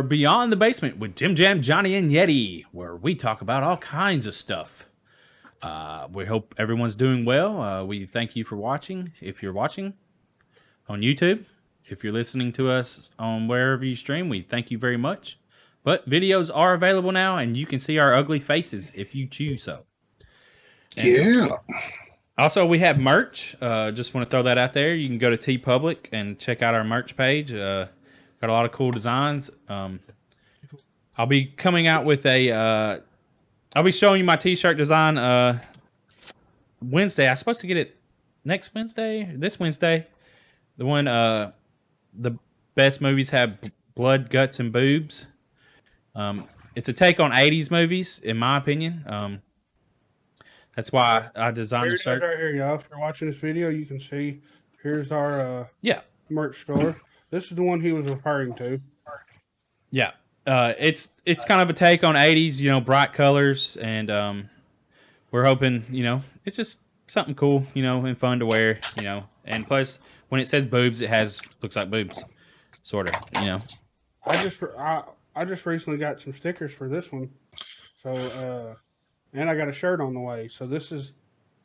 Beyond the Basement with Jim Jam, Johnny, and Yeti, where we talk about all kinds of stuff. We hope everyone's doing well. We thank you for watching. If you're watching on YouTube, if you're listening to us on wherever you stream, we thank you very much. But videos are available now, and you can see our ugly faces if you choose so. And yeah. Also, we have merch. Just want to throw that out there. You can go to TeePublic and check out our merch page. Got a lot of cool designs. I'll be coming out with a. I'll be showing you my T-shirt design Wednesday. I'm supposed to get it next Wednesday. This Wednesday, the one. The best movies have blood, guts, and boobs. It's a take on '80s movies, in my opinion. That's why I designed the shirt. Right here, y'all. If you're watching this video, you can see here's our merch store. This is the one he was referring to. Yeah. It's kind of a take on '80s, bright colors, and we're hoping, it's just something cool, and fun to wear, and plus when it says boobs, looks like boobs, sort of, I just recently got some stickers for this one, so and I got a shirt on the way. So this is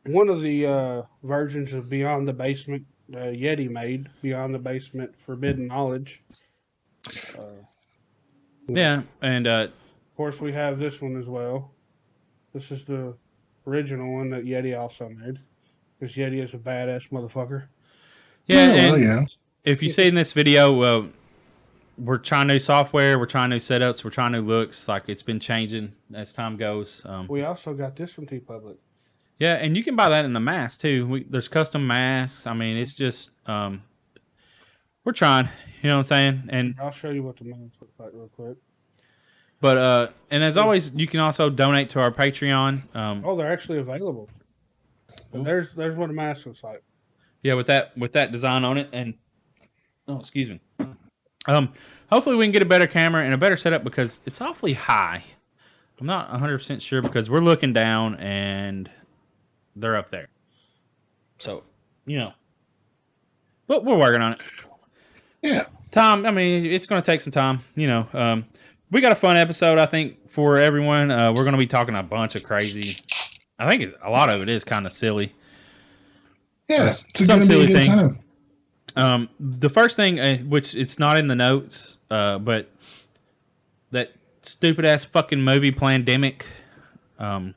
one of the versions of Beyond the Basement Yeti made, Beyond the Basement Forbidden Knowledge. Yeah, and of course we have this one as well. This is the original one that Yeti also made, because Yeti is a badass motherfucker. Yeah, and if you see in this video, we're trying new software, we're trying new setups, we're trying new looks. Like, it's been changing as time goes. We also got this from TeePublic. Yeah, and you can buy that in the mask too. There's custom masks. I mean, it's just we're trying. You know what I'm saying? And I'll show you what the masks look like real quick. But and as always, you can also donate to our Patreon. They're actually available. And there's what a mask looks like. Yeah, with that design on it, and excuse me. Hopefully we can get a better camera and a better setup, because it's awfully high. I'm not 100% sure, because we're looking down and they're up there. So, but we're working on it. Yeah. Time, I mean, it's going to take some time, We got a fun episode, I think, for everyone. We're going to be talking a bunch of crazy. I think a lot of it is kind of silly. Yeah, it's some silly thing. The first thing, which it's not in the notes, but that stupid ass fucking movie Plandemic. I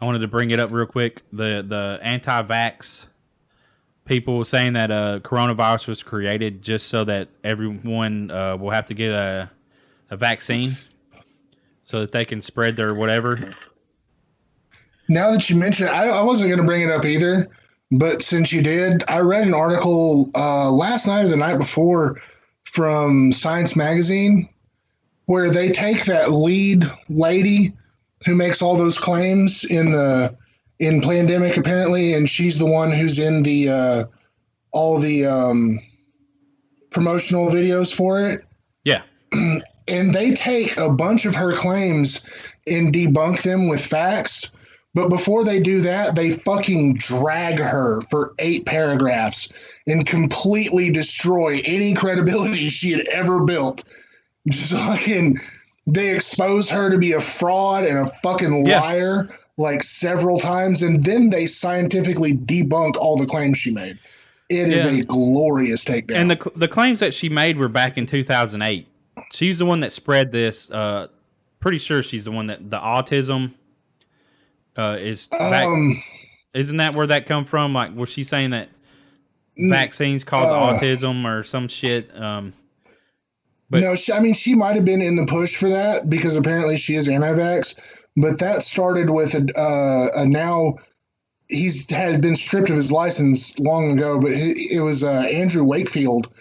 wanted to bring it up real quick. The anti-vax people saying that coronavirus was created just so that everyone will have to get a vaccine so that they can spread their whatever. Now that you mention it, I wasn't going to bring it up either, but since you did, I read an article last night or the night before from Science Magazine where they take that lead lady who makes all those claims in Plandemic apparently, and she's the one who's in the all the promotional videos for it. Yeah. And they take a bunch of her claims and debunk them with facts. But before they do that, they fucking drag her for 8 paragraphs and completely destroy any credibility she had ever built. Just fucking, they expose her to be a fraud and a fucking liar like several times, and then they scientifically debunk all the claims she made. It is a glorious takedown. And the claims that she made were back in 2008. She's the one that spread this. Pretty sure she's the one that the autism is. Isn't that where that come from? Like, was she saying that vaccines cause autism or some shit? But no, she might have been in the push for that because apparently she is anti-vax. But that started with a now he's had been stripped of his license long ago. But it was Andrew Wakefield.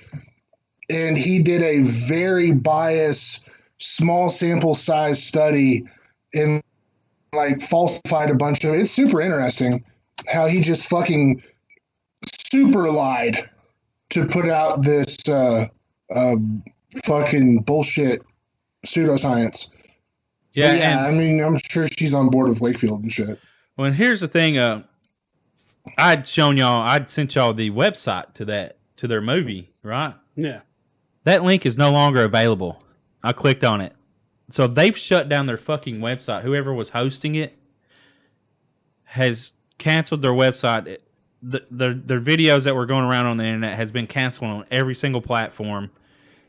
And he did a very biased, small sample size study and like falsified a bunch of it. It's super interesting how he just fucking super lied to put out this fucking bullshit pseudoscience. Yeah, I mean, I'm sure she's on board with Wakefield and shit. Well, and here's the thing. I'd sent y'all the website to their movie, right? Yeah. That link is no longer available. I clicked on it. So they've shut down their fucking website. Whoever was hosting it has canceled their website. Their videos that were going around on the internet has been canceled on every single platform.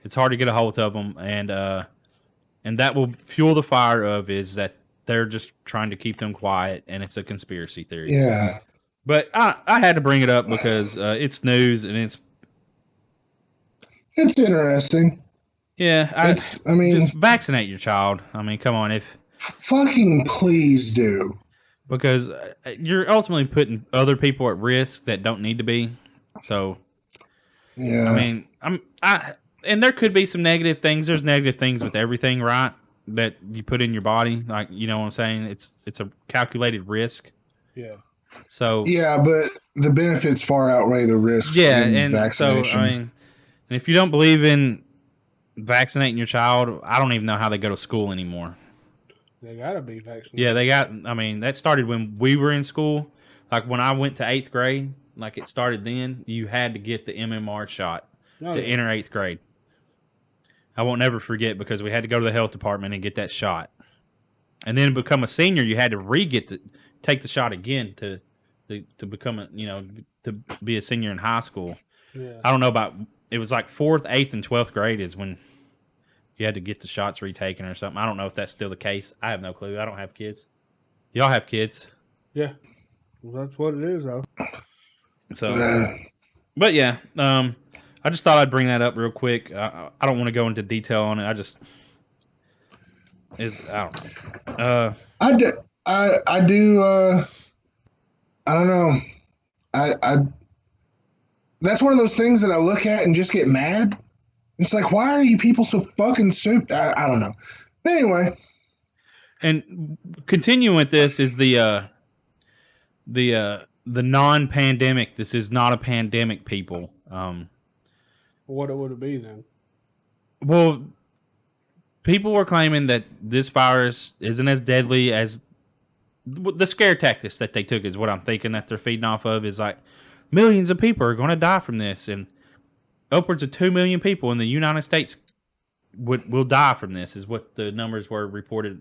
It's hard to get a hold of them, and that will fuel the fire of is that they're just trying to keep them quiet, and it's a conspiracy theory. Yeah. But I had to bring it up because it's news, and it's interesting. Yeah, I mean, just vaccinate your child. I mean, come on, if fucking please do. Because you're ultimately putting other people at risk that don't need to be. So, yeah. I mean, and there could be some negative things. There's negative things with everything, right? That you put in your body, like you know what I'm saying. It's a calculated risk. Yeah. So. Yeah, but the benefits far outweigh the risks. Yeah, and vaccination. So I mean, and if you don't believe in vaccinating your child, I don't even know how they go to school anymore. They gotta be vaccinated. Yeah, I mean, that started when we were in school. Like when I went to 8th grade, like it started then, you had to get the MMR shot to enter 8th grade. I won't never forget because we had to go to the health department and get that shot. And then to become a senior, you had to take the shot again to become to be a senior in high school. Yeah. I don't know about, it was like 4th, 8th, and 12th grade is when you had to get the shots retaken or something. I don't know if that's still the case. I have no clue. I don't have kids. Y'all have kids. Yeah. Well, that's what it is, though. So, but yeah, I just thought I'd bring that up real quick. I don't want to go into detail on it. I don't know. I do. I don't know. I that's one of those things that I look at and just get mad. It's like, why are you people so fucking stupid? I don't know. But anyway. And continuing with this is the non-pandemic. This is not a pandemic, people. What would it be then? Well, people were claiming that this virus isn't as deadly as the scare tactics that they took is what I'm thinking that they're feeding off of is like millions of people are going to die from this, and upwards of 2 million people in the United States will die from this is what the numbers were reported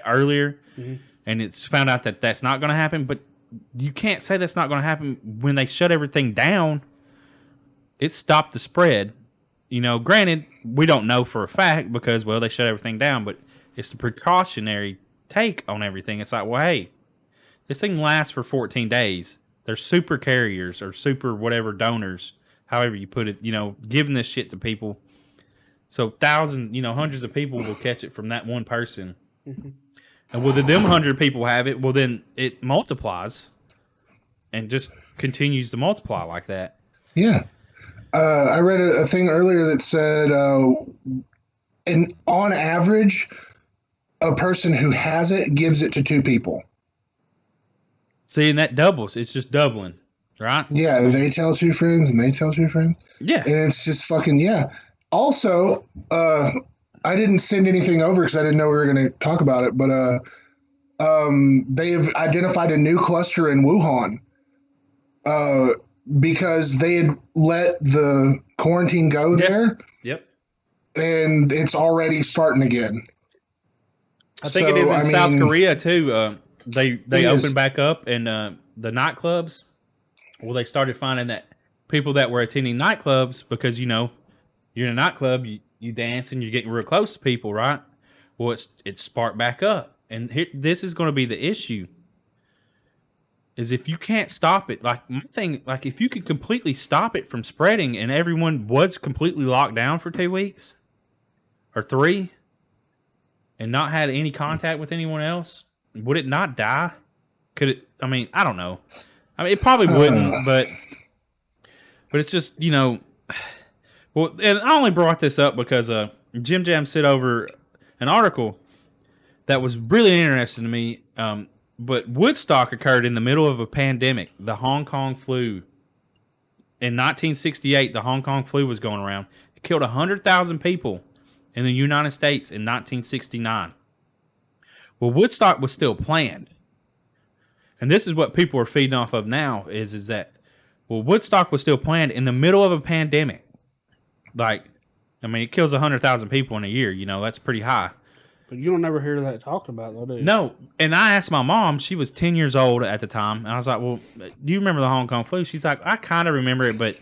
earlier. Mm-hmm. And it's found out that that's not going to happen, but you can't say that's not going to happen when they shut everything down. It stopped the spread. You know, granted, we don't know for a fact because, well, they shut everything down, but it's the precautionary take on everything. It's like, well, hey, this thing lasts for 14 days. They're super carriers or super whatever donors, however you put it, giving this shit to people. So thousands, hundreds of people will catch it from that one person. Mm-hmm. And whether them 100 people have it, well, then it multiplies and just continues to multiply like that. Yeah. I read a thing earlier that said, and on average, a person who has it gives it to 2 people. See, and that doubles. It's just doubling, right? Yeah, they tell 2 friends, and they tell 2 friends. Yeah. And it's just fucking, yeah. Also, I didn't send anything over because I didn't know we were going to talk about it, but they've identified a new cluster in Wuhan because they had let the quarantine go there. Yep. And it's already starting again. I think it is in South Korea, too. They opened back up, and the nightclubs, well, they started finding that people that were attending nightclubs, because, you're in a nightclub, you dance, and you're getting real close to people, right? Well, it's sparked back up. And this is going to be the issue, is if you can't stop it, like, my thing, like, if you could completely stop it from spreading and everyone was completely locked down for 2 weeks or 3 and not had any contact with anyone else, would it not die? Could it? I mean, I don't know. I mean, it probably wouldn't, but it's just, well, and I only brought this up because Jim Jam sent over an article that was really interesting to me. But Woodstock occurred in the middle of a pandemic, the Hong Kong flu. In 1968, the Hong Kong flu was going around. It killed 100,000 people in the United States in 1969. Well, Woodstock was still planned. And this is what people are feeding off of now is that, well, Woodstock was still planned in the middle of a pandemic. Like, I mean, it kills 100,000 people in a year. You know, that's pretty high. But you don't never hear that talked about, though, do you? No, and I asked my mom. She was 10 years old at the time, and I was like, "Well, do you remember the Hong Kong flu?" She's like, "I kind of remember it, but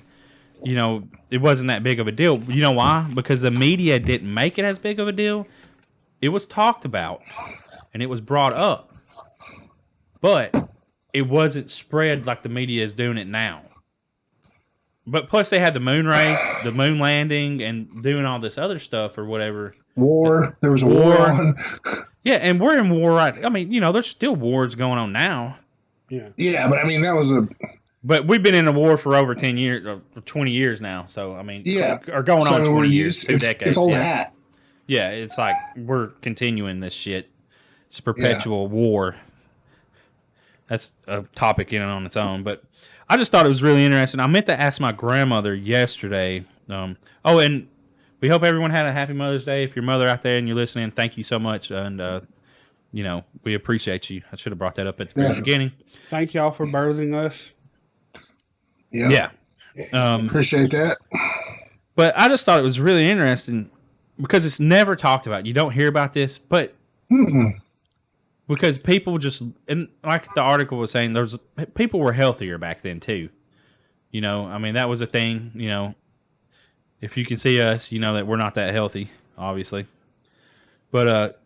you know, it wasn't that big of a deal." You know why? Because the media didn't make it as big of a deal. It was talked about, and it was brought up, but it wasn't spread like the media is doing it now. But plus, they had the moon race, the moon landing, and doing all this other stuff or whatever. War. There was a war on. Yeah, and we're in war right. I mean, you know, there's still wars going on now. Yeah. Yeah, but I mean, that was a. But we've been in a war for over 10 years, or 20 years now. So, I mean, Yeah. or going on 20 years, 2 it's, decades. It's old yeah. hat. Yeah, it's like we're continuing this shit. It's a perpetual war. That's a topic in and on its own. But I just thought it was really interesting. I meant to ask my grandmother yesterday. Oh, and we hope everyone had a happy Mother's Day. If you're mother out there and you're listening, thank you so much. And, you know, we appreciate you. I should have brought that up at the very beginning. Thank y'all for birthing us. Yeah. Appreciate that. But I just thought it was really interesting because it's never talked about. You don't hear about this, but because people just, and like the article was saying, people were healthier back then too. You know, I mean, that was a thing. You know, if you can see us, you know that we're not that healthy, obviously. But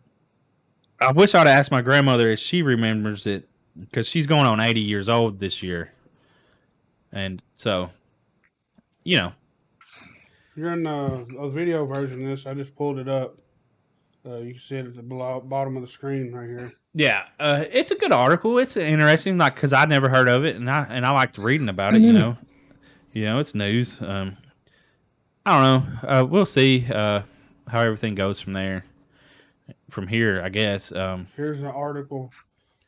I wish I'd asked my grandmother if she remembers it, because she's going on 80 years old this year. And so, you know. You're in a video version of this. I just pulled it up. You can see it at the bottom of the screen right here. Yeah, it's a good article. It's interesting, like, because I'd never heard of it, and I liked reading about it. You know, it's news. I don't know. We'll see how everything goes from there. From here, I guess. Here's an article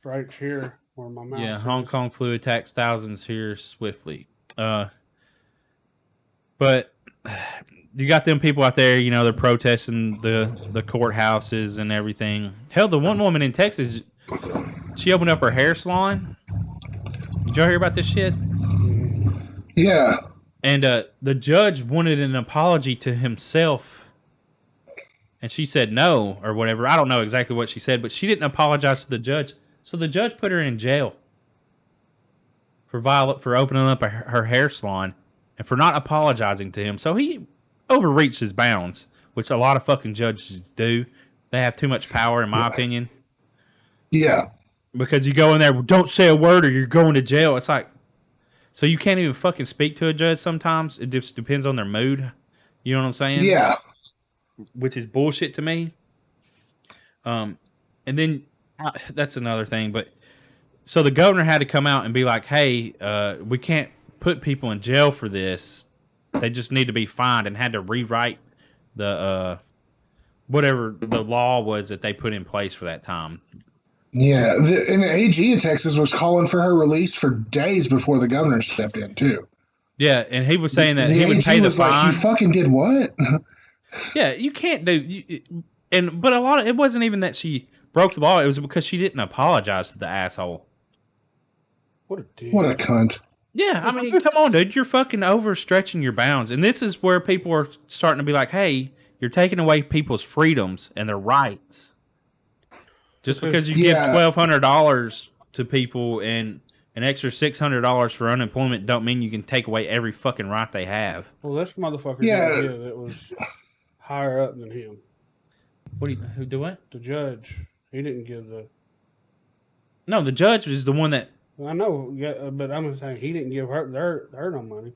right here where my mouse. Yeah, Hong Kong flu attacks thousands here swiftly. But you got them people out there, you know, they're protesting the courthouses and everything. Hell, the one woman in Texas, she opened up her hair salon. Did y'all hear about this shit? Yeah. And the judge wanted an apology to himself. And she said no, or whatever. I don't know exactly what she said, but she didn't apologize to the judge. So the judge put her in jail for opening up her hair salon and for not apologizing to him. So he overreached his bounds, which a lot of fucking judges do. They have too much power, in my opinion. Yeah. Because you go in there, well, don't say a word or you're going to jail. It's like, so you can't even fucking speak to a judge sometimes. It just depends on their mood. You know what I'm saying? Yeah. Which is bullshit to me. And then that's another thing. But so the governor had to come out and be like, hey, we can't put people in jail for this. They just need to be fined, and had to rewrite the whatever the law was that they put in place for that time. Yeah. And the AG of Texas was calling for her release for days before the governor stepped in, too. Yeah, and he was saying that he would AG pay the was fine. Like, you fucking did what? Yeah, you can't do. But a lot of it wasn't even that she broke the law. It was because she didn't apologize to the asshole. What a dude. What a cunt. Yeah, I mean, come on, dude. You're fucking overstretching your bounds. And this is where people are starting to be like, hey, you're taking away people's freedoms and their rights. Just because you give $1,200 to people and an extra $600 for unemployment don't mean you can take away every fucking right they have. Well, this motherfucker didn't give. It was higher up than him. Who do what? The judge. He didn't give the... No, the judge was the one that... I know, yeah, but I'm saying he didn't give her no money.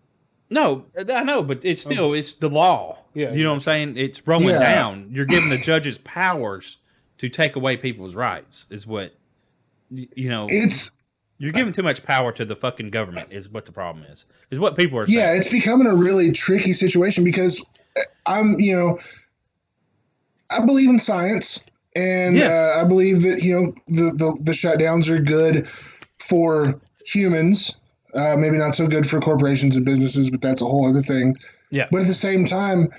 No, I know, but it's still, it's the law. Yeah. You know what I'm saying? It's rolling down. You're giving the judges powers to take away people's rights, is what, you know. You're giving too much power to the fucking government, is what the problem is what people are saying. Yeah, it's becoming a really tricky situation because I believe in science, and I believe that, the shutdowns are good for humans, maybe not so good for corporations and businesses, but that's a whole other thing. Yeah. But at the same time,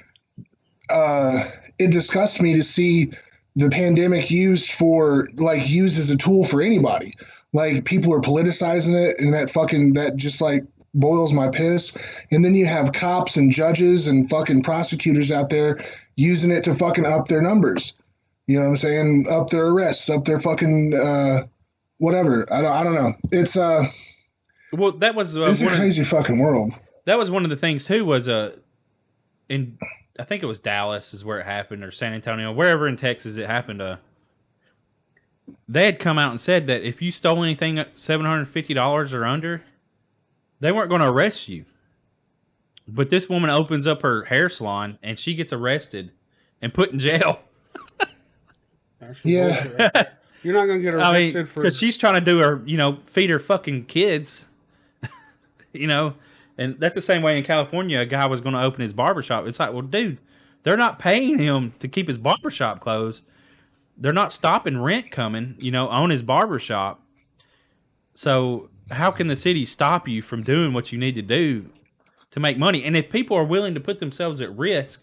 it disgusts me to see the pandemic used as a tool for anybody. Like, people are politicizing it, and that just like boils my piss. And then you have cops and judges and fucking prosecutors out there using it to fucking up their numbers. You know what I'm saying? Up their arrests, up their fucking whatever. I don't know. It's well, that was it's a crazy fucking world. That was one of the things too. Was in I think it was Dallas is where it happened, or San Antonio, wherever in Texas it happened. They had come out and said that if you stole anything at $750 or under, they weren't going to arrest you. But this woman opens up her hair salon and she gets arrested and put in jail. Yeah. You're not going to get arrested because she's trying to do her, feed her fucking kids, and that's the same way in California. A guy was going to open his barbershop. It's like, well, dude, they're not paying him to keep his barbershop closed. They're not stopping rent coming, on his barbershop. So how can the city stop you from doing what you need to do to make money? And if people are willing to put themselves at risk,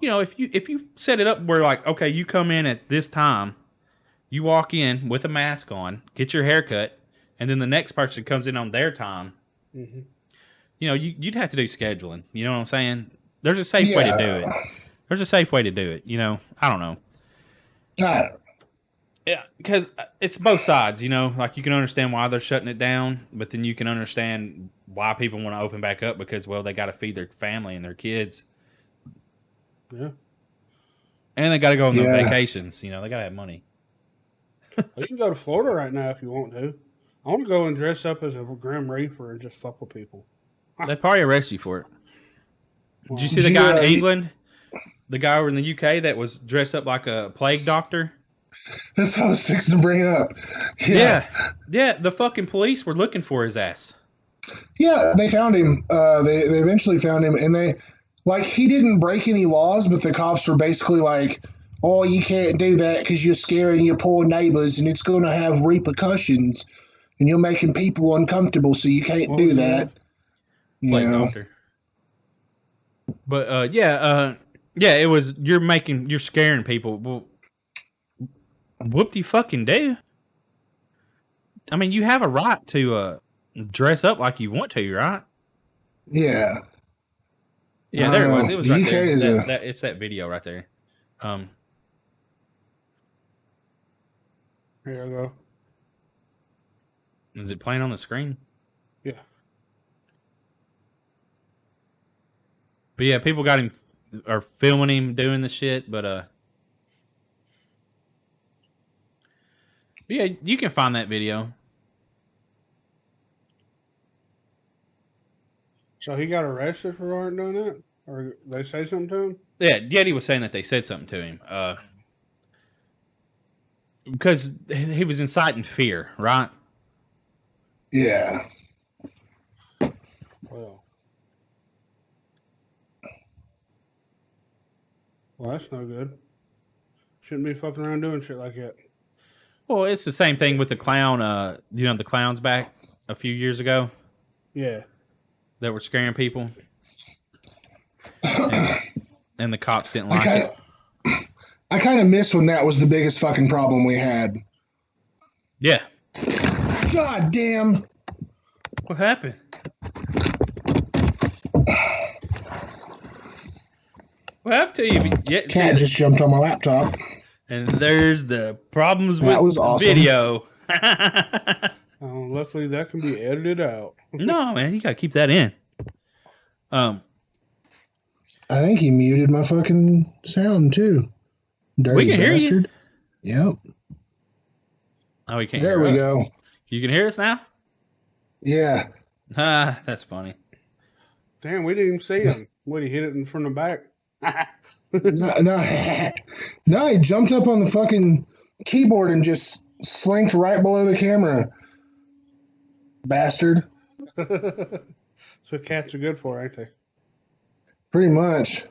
if you set it up where like, okay, you come in at this time, you walk in with a mask on, get your hair cut, and then the next person comes in on their time. Mm-hmm. You'd have to do scheduling. You know what I'm saying? There's a safe way to do it. There's a safe way to do it. I don't know. Yeah, because it's both sides, like you can understand why they're shutting it down, but then you can understand why people want to open back up because, well, they got to feed their family and their kids. Yeah. And they got to go on their vacations. They got to have money. You can go to Florida right now if you want to. I want to go and dress up as a Grim Reaper and just fuck with people. They'd probably arrest you for it. Did you see the guy in England? The guy over in the UK that was dressed up like a plague doctor? That's what I was fixing to bring up. Yeah. The fucking police were looking for his ass. Yeah, they found him. They eventually found him, and he didn't break any laws, but the cops were basically like, "Oh, you can't do that because you're scaring your poor neighbors, and it's going to have repercussions, and you're making people uncomfortable, so you can't do that." Plague doctor. But it was you're scaring people. Well, whoop-de-fucking-do. I mean, you have a right to dress up like you want to, right? Yeah. Yeah, there it was. It was right there. UK it's that video right there. Here I go. Is it playing on the screen? Yeah. But yeah, people got him or filming him doing the shit, but yeah, you can find that video. So he got arrested for doing that? Or they say something to him? Yeah, Yeti was saying that they said something to him. Because he was inciting fear, right? Yeah. Well, that's no good. Shouldn't be fucking around doing shit like that. Well, it's the same thing with the clown. The clowns back a few years ago. Yeah. That were scaring people. And the cops didn't like it. I kind of miss when that was the biggest fucking problem we had. Yeah. God damn. What happened? What happened to you? Cat just jumped on my laptop. And there's the problems with awesome. video. Luckily, that can be edited out. No, man, you gotta keep that in. I think he muted my fucking sound too. Dirty bastard. Yep. Oh, we can't. There we go. You can hear us now? Yeah. Ah, that's funny. Damn, we didn't even see him. What, he hit it from the back? No, he jumped up on the fucking keyboard and just slinked right below the camera. Bastard. So cats are good for, ain't they? Pretty much.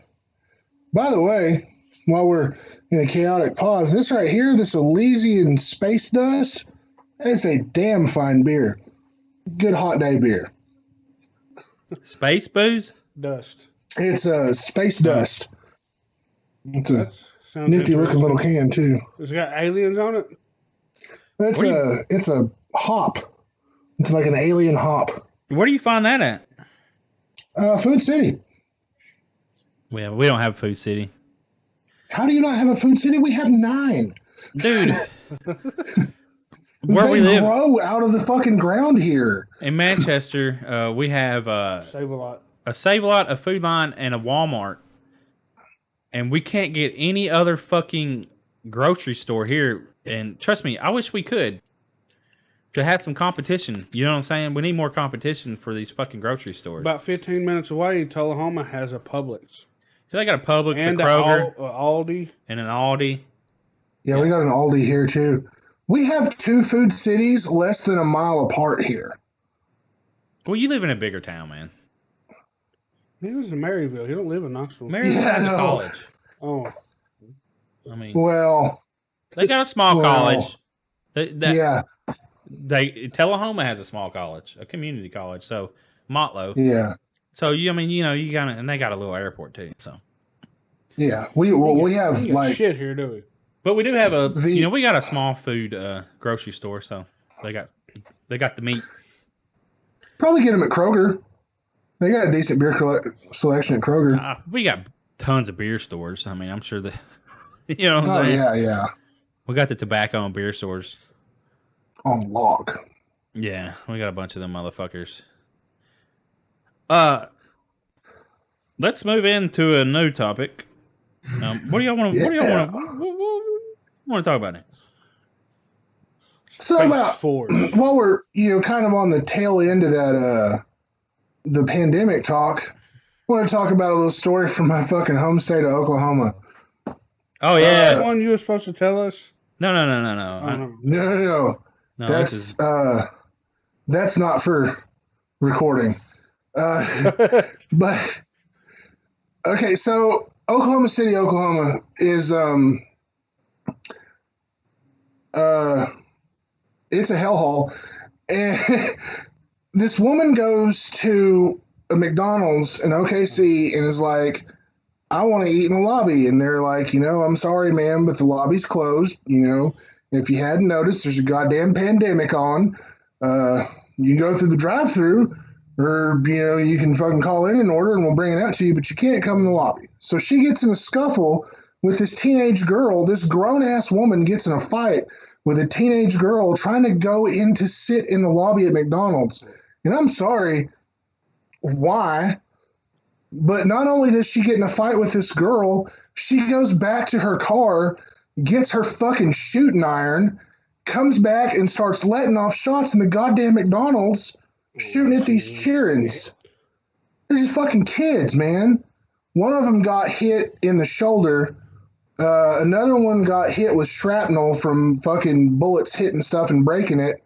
By the way, while we're in a chaotic pause, this right here, this Elysian Space Dust, it's a damn fine beer. Good hot day beer. Space booze? Dust. It's a space dust. It's a nifty looking little can too. It's got aliens on it? It's a hop. It's like an alien hop. Where do you find that at? Food City. we don't have Food City. How do you not have a Food City? We have 9. Dude. Where they we live grow out of the fucking ground here. in Manchester, we have Save a lot. a Save-A-Lot, a Food Line, and a Walmart. And we can't get any other fucking grocery store here. And trust me, I wish we could. To have some competition. You know what I'm saying? We need more competition for these fucking grocery stores. About 15 minutes away, Tullahoma has a Publix. So they got a Publix, And a Kroger, Aldi. and an Aldi. Yeah, we got an Aldi here too. We have 2 Food Cities less than a mile apart here. Well, you live in a bigger town, man. He lives in Maryville. He don't live in Knoxville. Maryville has a college. Oh. I mean, Well, they got a small college. yeah, Tullahoma has a small college, a community college. So Motlow. yeah, So you gotta, and they got a little airport too. So, yeah. We have We got like shit here, do we? but we do have we got a small food grocery store. So they got the meat. probably get them at Kroger. They got a decent beer selection at Kroger. We got tons of beer stores. I mean, I'm sure that you know what I'm Oh saying. yeah. We got the tobacco and beer stores. On lock. Yeah, we got a bunch of them motherfuckers. Let's move into a new topic. What do y'all want to? What do y'all want to talk about next? So Space about Force. while we're kind of on the tail end of that the pandemic talk, I want to talk about a little story from my fucking home state of Oklahoma. Oh yeah. That one you were supposed to tell us? No. Oh, no. No. No, That's not for recording. But okay, so Oklahoma City, Oklahoma is it's a hellhole, and this woman goes to a McDonald's in OKC and is like, I want to eat in the lobby. And they're like, I'm sorry, ma'am, but the lobby's closed. If you hadn't noticed, there's a goddamn pandemic on. You can go through the drive-through, or, you can fucking call in an order and we'll bring it out to you, but you can't come in the lobby. So she gets in a scuffle with this teenage girl. This grown-ass woman gets in a fight with a teenage girl trying to go in to sit in the lobby at McDonald's. And I'm sorry, why? But not only does she get in a fight with this girl, she goes back to her car, gets her fucking shooting iron, comes back and starts letting off shots in the goddamn McDonald's, shooting at these cheerings. They're just fucking kids, man. One of them got hit in the shoulder. Another one got hit with shrapnel from fucking bullets hitting stuff and breaking it.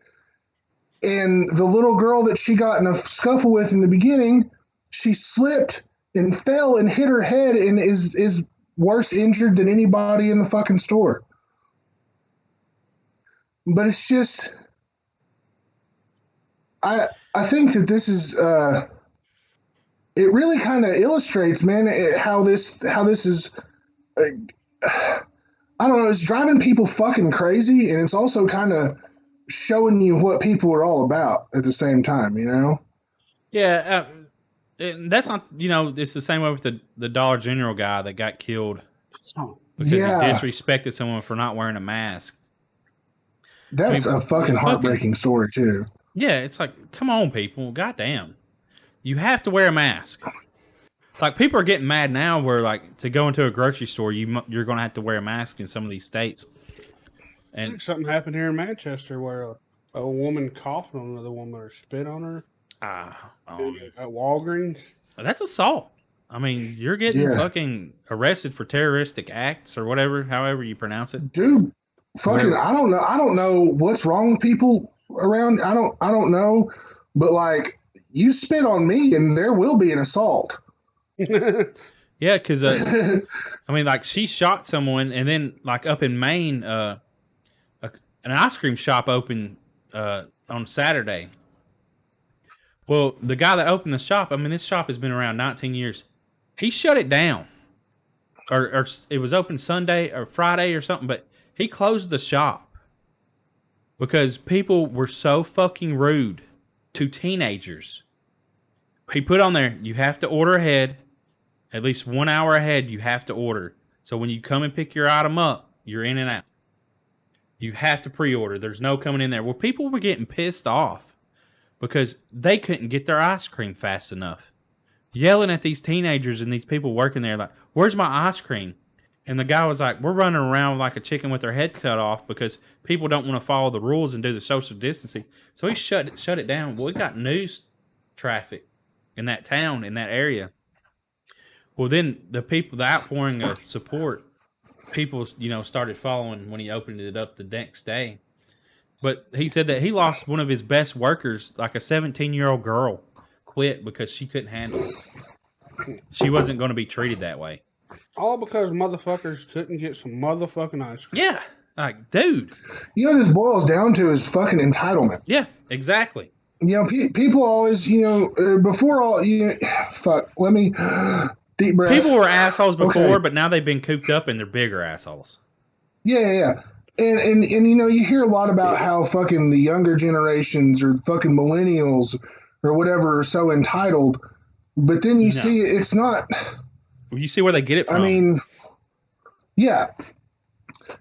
And the little girl that she got in a scuffle with in the beginning, she slipped and fell and hit her head and is worse injured than anybody in the fucking store. But it's just, I think that this is, it really kind of illustrates, man, how this is, I don't know, it's driving people fucking crazy, and it's also kind of showing you what people are all about at the same time, Yeah, that's not, it's the same way with the Dollar General guy that got killed because he disrespected someone for not wearing a mask. That's a fucking heartbreaking story, too. Yeah, it's like, come on, people. Goddamn. You have to wear a mask. Like, people are getting mad now where, like, to go into a grocery store, you're going to have to wear a mask in some of these states. I think something happened here in Manchester where a woman coughed on another woman or spit on her at Walgreens. That's assault. I mean, you're getting fucking arrested for terroristic acts or whatever, however you pronounce it. Dude, fucking, I don't know what's wrong with people around. I don't know, but like, you spit on me and there will be an assault. Yeah, because I mean, like, she shot someone, and then like up in Maine, an ice cream shop opened on Saturday. Well, the guy that opened the shop, I mean, this shop has been around 19 years. He shut it down, or it was open Sunday or Friday or something, but he closed the shop because people were so fucking rude to teenagers. he put on there, you have to order ahead, at least 1 hour ahead. You have to order. So when you come and pick your item up, you're in and out. You have to pre-order. There's no coming in there. Well, people were getting pissed off because they couldn't get their ice cream fast enough. Yelling at these teenagers and these people working there like, where's my ice cream? And the guy was like, we're running around like a chicken with their head cut off because people don't want to follow the rules and do the social distancing. So he shut it down. Well, we got news traffic in that town, in that area. Well, then the outpouring of support, people, started following when he opened it up the next day. But he said that he lost one of his best workers, like a 17-year-old girl, quit because she couldn't handle it. She wasn't going to be treated that way. All because motherfuckers couldn't get some motherfucking ice cream. Yeah. Like, dude. This boils down to is fucking entitlement. Yeah, exactly. People always, before all, fuck, let me, deep breath. People were assholes before, but now they've been cooped up and they're bigger assholes. Yeah. And you hear a lot about how fucking the younger generations or fucking millennials or whatever are so entitled, but then you see it's not. You see where they get it from. I mean, yeah.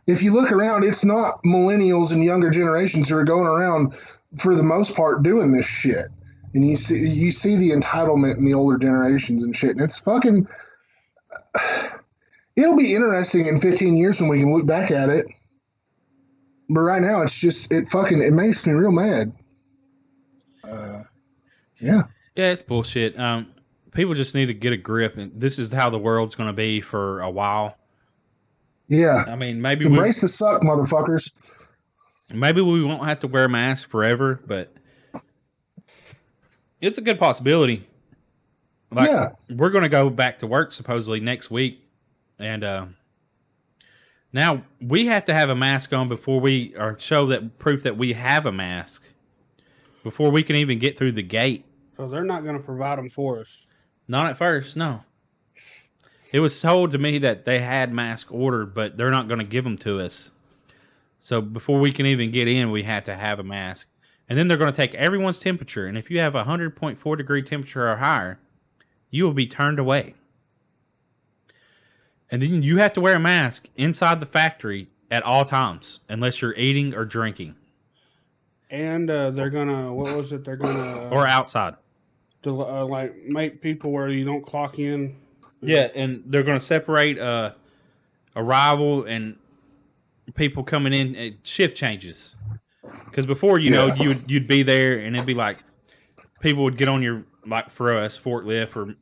If you look around, it's not millennials and younger generations who are going around for the most part doing this shit. And you see the entitlement in the older generations and shit. And it's fucking. It'll be interesting in 15 years when we can look back at it. But right now, it's just it makes me real mad. Yeah. Yeah, it's bullshit. People just need to get a grip, and this is how the world's going to be for a while. Yeah. I mean, maybe embrace the suck, motherfuckers. Maybe we won't have to wear masks forever, but it's a good possibility. We're going to go back to work supposedly next week, and now we have to have a mask on before show that proof that we have a mask before we can even get through the gate. So they're not going to provide them for us. Not at first, no. It was told to me that they had masks ordered, but they're not going to give them to us. So before we can even get in, we have to have a mask. And then they're going to take everyone's temperature. And if you have 100.4 degree temperature or higher, you will be turned away. And then you have to wear a mask inside the factory at all times, unless you're eating or drinking. And they're going to, what was it? They're going to... or outside. To make people where you don't clock in. Yeah, and they're going to separate arrival and people coming in at shift changes. Because before, you'd be there and it'd be like people would get on your, like for us, forklift or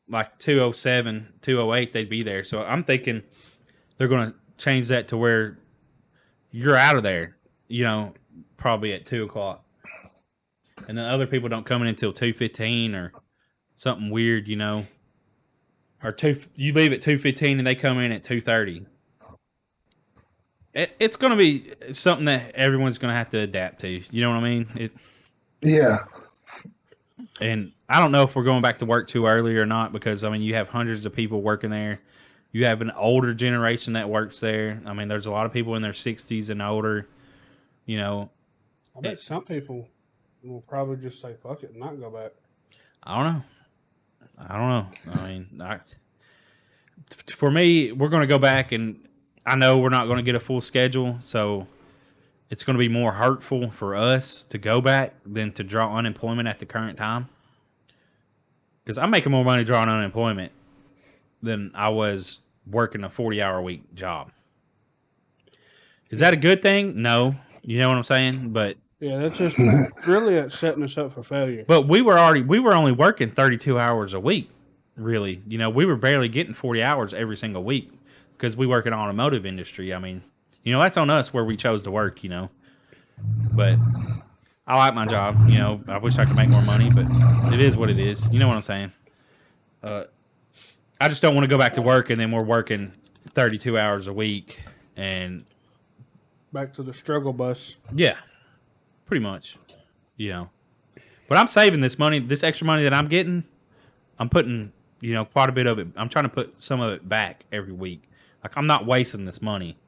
like 207, 208, they'd be there. So I'm thinking they're going to change that to where you're out of there, probably at 2 o'clock. And then other people don't come in until 2:15 or something weird, Or you leave at 2:15 and they come in at 2:30. It's going to be something that everyone's going to have to adapt to. You know what I mean? Yeah. And I don't know if we're going back to work too early or not because, you have hundreds of people working there. You have an older generation that works there. There's a lot of people in their 60s and older, I bet some people will probably just say, fuck it, and not go back. I don't know. For me, we're going to go back, and I know we're not going to get a full schedule, so it's going to be more hurtful for us to go back than to draw unemployment at the current time. Because I'm making more money drawing unemployment than I was working a 40-hour-a-week job. Is that a good thing? No. You know what I'm saying? But yeah, that's just really setting us up for failure. But we were only working 32 hours a week, really. We were barely getting 40 hours every single week because we work in the automotive industry. That's on us where we chose to work, But I like my job. I wish I could make more money, but it is what it is. You know what I'm saying? I just don't want to go back to work and then we're working 32 hours a week and back to the struggle bus. Yeah. Pretty much, But I'm saving this money, this extra money that I'm getting. I'm putting, quite a bit of it. I'm trying to put some of it back every week. Like I'm not wasting this money.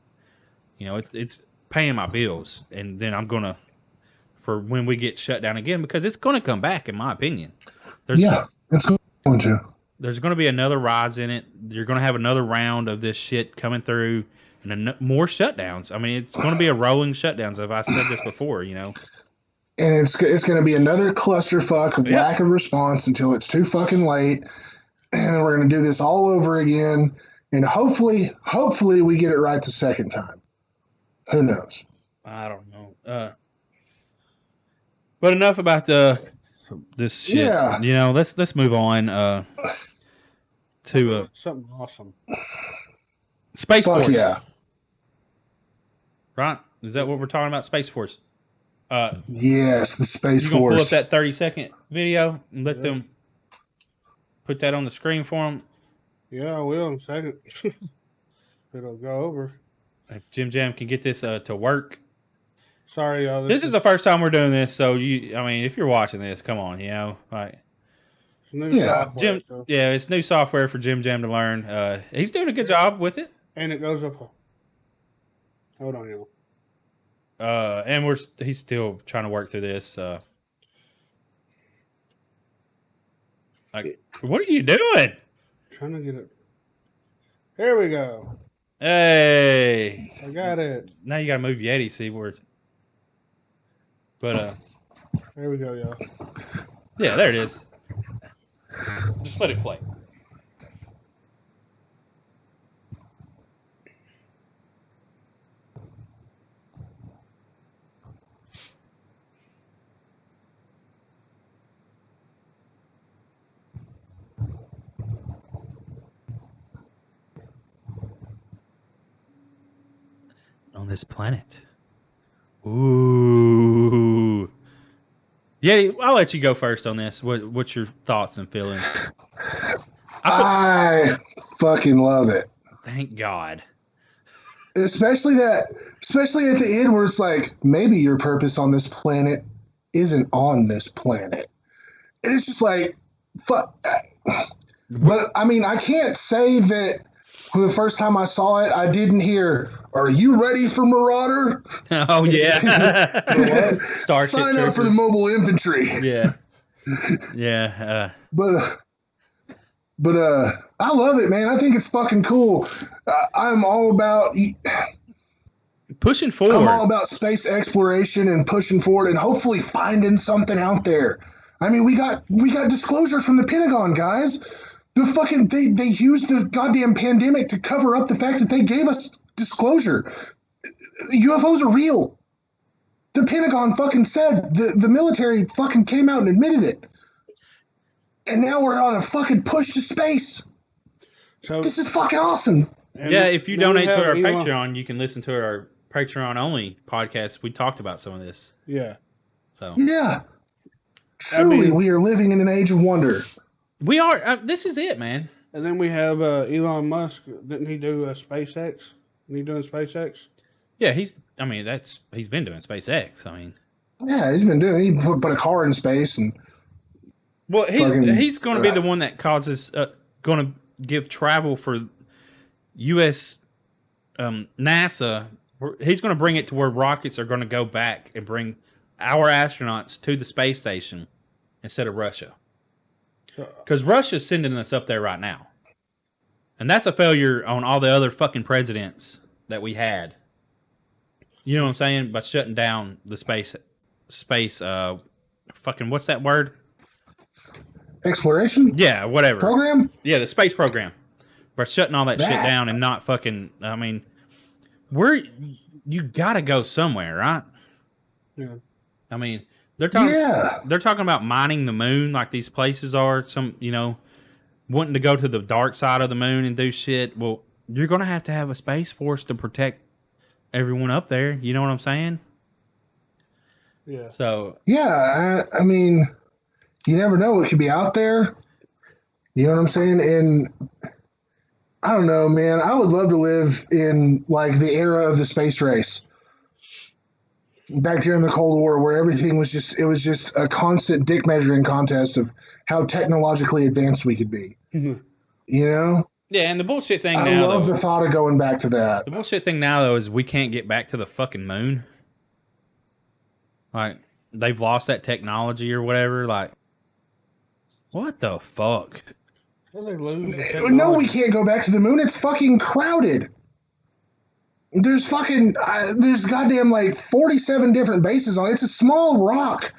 It's paying my bills, and then I'm gonna for when we get shut down again because it's gonna come back, in my opinion. It's going to. There's going to be another rise in it. You're going to have another round of this shit coming through, and more shutdowns. I mean, it's going to be a rolling shutdowns. If I said this before, you know. And it's going to be another clusterfuck of lack of response until it's too fucking late, and then we're going to do this all over again. And hopefully we get it right the second time. Who knows? I don't know. But enough about this shit. Yeah. You know, let's move on to something awesome. Space Fuck Force. yeah. Right? Is that what we're talking about? Space Force. Yes, the Space you gonna Force. pull up that 30-second video and let them put that on the screen for them? Yeah, I will in a second. It'll go over. If Jim Jam can get this to work. Sorry, y'all. This is the first time we're doing this, so if you're watching this, come on, you know, like new Yeah. software, Jim. so- Yeah, it's new software for Jim Jam to learn. He's doing a good job with it. and it goes up. Hold on, y'all. And he's still trying to work through this. Like, what are you doing? Trying to get it. Here we go. Hey, I got it. now you gotta move Yeti. See where? But There we go, y'all. yeah, there it is. Just let it play. On this planet. Ooh. Yeti, I'll let you go first on this. What's your thoughts and feelings? I fucking love it. Thank God. Especially at the end where it's like, maybe your purpose on this planet isn't on this planet. And it's just like, fuck. But I mean, I can't say that for the first time I saw it, I didn't hear, "Are you ready for Marauder?" Oh yeah. Starship Sign up for the Troopers. mobile infantry. Yeah. Yeah. But I love it, man. I think it's fucking cool. I'm all about Pushing forward. I'm all about space exploration and pushing forward and hopefully finding something out there. I mean, we got disclosure from the Pentagon, guys. The fucking they used the goddamn pandemic to cover up the fact that they gave us disclosure. UFOs are real. The Pentagon fucking said the military fucking came out and admitted it. And now we're on a fucking push to space. So This is fucking awesome. Yeah, if you then we donate to have our Elon. Patreon, you can listen to our Patreon only podcast. We talked about some of this. Yeah. So Yeah. Truly, mean- we are living in an age of wonder. we are. This is it, man. And then we have Elon Musk. Didn't he do SpaceX? Isn't he doing SpaceX? Yeah, he's been doing SpaceX. I mean, Yeah, he's been doing. He put a car in space, and well, Fucking- he's going to be the one that causes going to give travel for U.S. NASA. He's going to bring it to where rockets are going to go back and bring our astronauts to the space station instead of Russia. Because Russia's sending us up there right now. And that's a failure on all the other fucking presidents that we had. You know what I'm saying? By shutting down the space, fucking, what's that word? exploration Yeah, whatever. program. Yeah, the space program. By shutting all that shit That. down and not fucking, I mean, you gotta go somewhere, right? Yeah. I mean, they're talking. Yeah, They're talking about mining the moon, like these places are. Some, wanting to go to the dark side of the moon and do shit. Well, you're gonna have to have a space force to protect everyone up there. You know what I'm saying? Yeah. So yeah. I mean, you never know what could be out there. You know what I'm saying? And I don't know, man. I would love to live in like the era of the space race. Back during the Cold War, where everything was just a constant dick measuring contest of how technologically advanced we could be. You know? yeah, and the bullshit thing I now. love Though, the thought of going back to that. the bullshit thing now though is we can't get back to the fucking moon. Like they've lost that technology or whatever. Like What the fuck? Well, they lose the No, we technology. can't go back to the moon. It's fucking crowded. There's there's goddamn like 47 different bases on it. It's a small rock.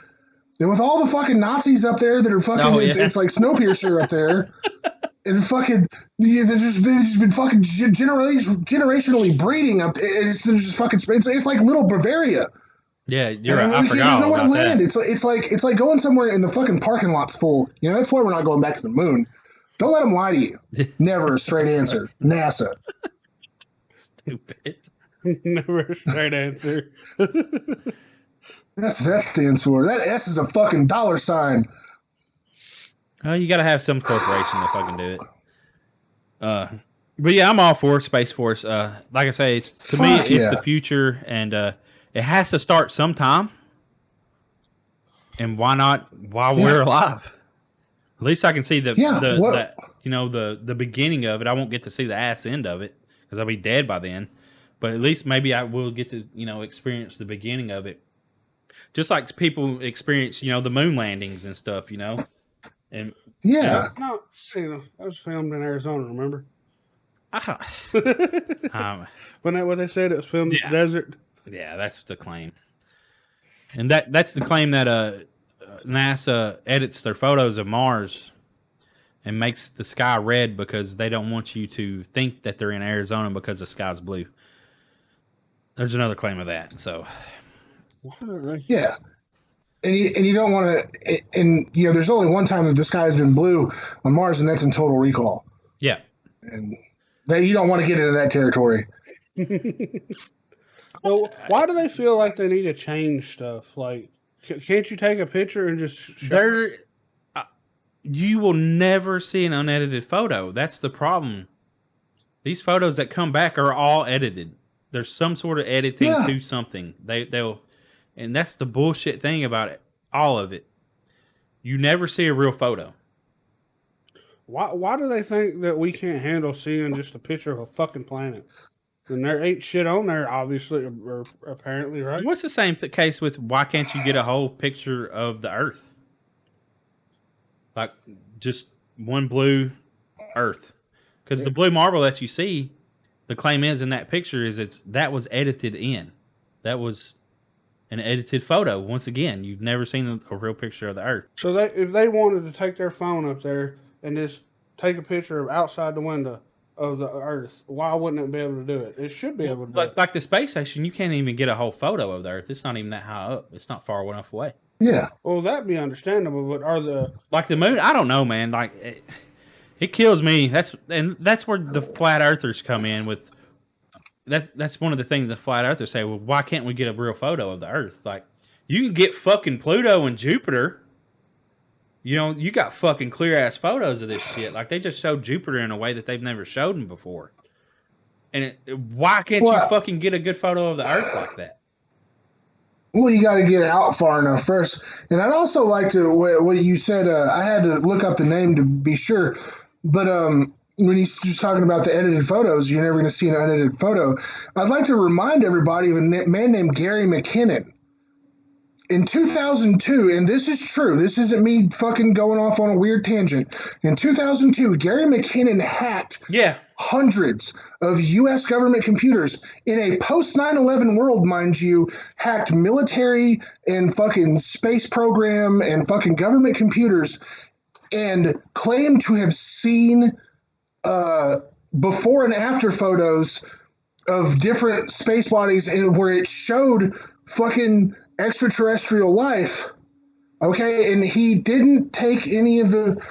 And with all the fucking Nazis up there that are fucking, Oh, it's, yeah. it's like Snowpiercer up there. And fucking, yeah, they've just been fucking generationally breeding up. It's just fucking, it's like little Bavaria. Yeah, you're And right. I there's forgot all nowhere to about land. that. It's like going somewhere and the fucking parking lot's full. You know, that's why we're not going back to the moon. Don't let them lie to you. Never a straight answer. NASA. Stupid. Never a straight answer. That stands for. That S is a fucking dollar sign. Oh, you got to have some corporation to fucking do it. But yeah, I'm all for Space Force. Like I say, to me, it's the future, and it has to start sometime. And why not while we're alive? At least I can see the beginning of it. I won't get to see the ass end of it because I'll be dead by then. But at least maybe I will get to experience the beginning of it, just like people experience the moon landings and stuff. And yeah, No, that was filmed in Arizona. Remember? When what they said, it was filmed in the desert. Yeah, that's the claim, and that's the claim that NASA edits their photos of Mars and makes the sky red because they don't want you to think that they're in Arizona because the sky's blue. There's another claim of that. So, yeah, and you don't want to. And there's only one time that the sky has been blue on Mars, and that's in Total Recall. Yeah, and you don't want to get into that territory. Well, why do they feel like they need to change stuff? Like, can't you take a picture and just you will never see an unedited photo. That's the problem. These photos that come back are all edited. There's some sort of editing to something. They'll, and that's the bullshit thing about it. All of it. You never see a real photo. Why do they think that we can't handle seeing just a picture of a fucking planet? And there ain't shit on there, obviously, or apparently, right? What's the same case with why can't you get a whole picture of the Earth? Like just one blue Earth. Because the blue marble that you see, the claim is in that picture is that was edited in. That was an edited photo. Once again, you've never seen a real picture of the Earth. So if they wanted to take their phone up there and just take a picture of outside the window of the Earth, why wouldn't it be able to do it? It should be able to do it. Like the space station, you can't even get a whole photo of the Earth. It's not even that high up. It's not far enough away. Yeah. Well, that'd be understandable, but like the moon? I don't know, man. Like it kills me. That's where the flat earthers come in with. That's one of the things the flat earthers say. Well, why can't we get a real photo of the Earth? Like you can get fucking Pluto and Jupiter. You got fucking clear ass photos of this shit. Like they just showed Jupiter in a way that they've never showed them before. And why can't you fucking get a good photo of the Earth like that? Well, you got to get out far enough first. And I'd also like to what you said. I had to look up the name to be sure, but when he's just talking about the edited photos, you're never going to see an unedited photo. I'd like to remind everybody of a man named Gary McKinnon. In 2002, and this is true, this isn't me fucking going off on a weird tangent. In 2002, Gary McKinnon hacked hundreds of U.S. government computers in a post 9/11 world, mind you, hacked military and fucking space program and fucking government computers and claimed to have seen before and after photos of different space bodies and where it showed fucking extraterrestrial life. Okay, and he didn't take any of the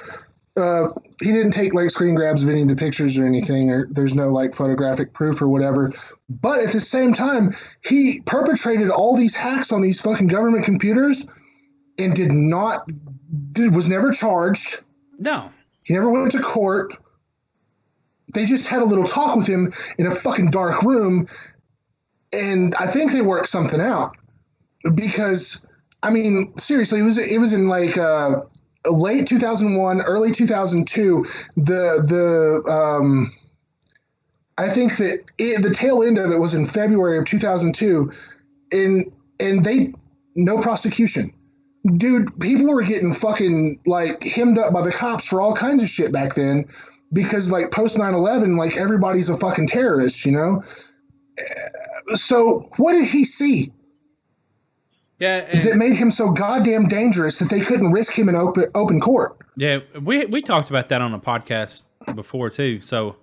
he didn't take like screen grabs of any of the pictures or anything, or there's no like photographic proof or whatever. But at the same time, he perpetrated all these hacks on these fucking government computers and was never charged. No. He never went to court. They just had a little talk with him in a fucking dark room, and I think they worked something out. Because, I mean, seriously, it was in like late 2001, early 2002. I think that the tail end of it was in February of 2002, and they no prosecution. dude, people were getting fucking like hemmed up by the cops for all kinds of shit back then because like post 9/11, like everybody's a fucking terrorist, you know? So what did he see Yeah, that made him so goddamn dangerous that they couldn't risk him in open court? yeah, we talked about that on a podcast before too. So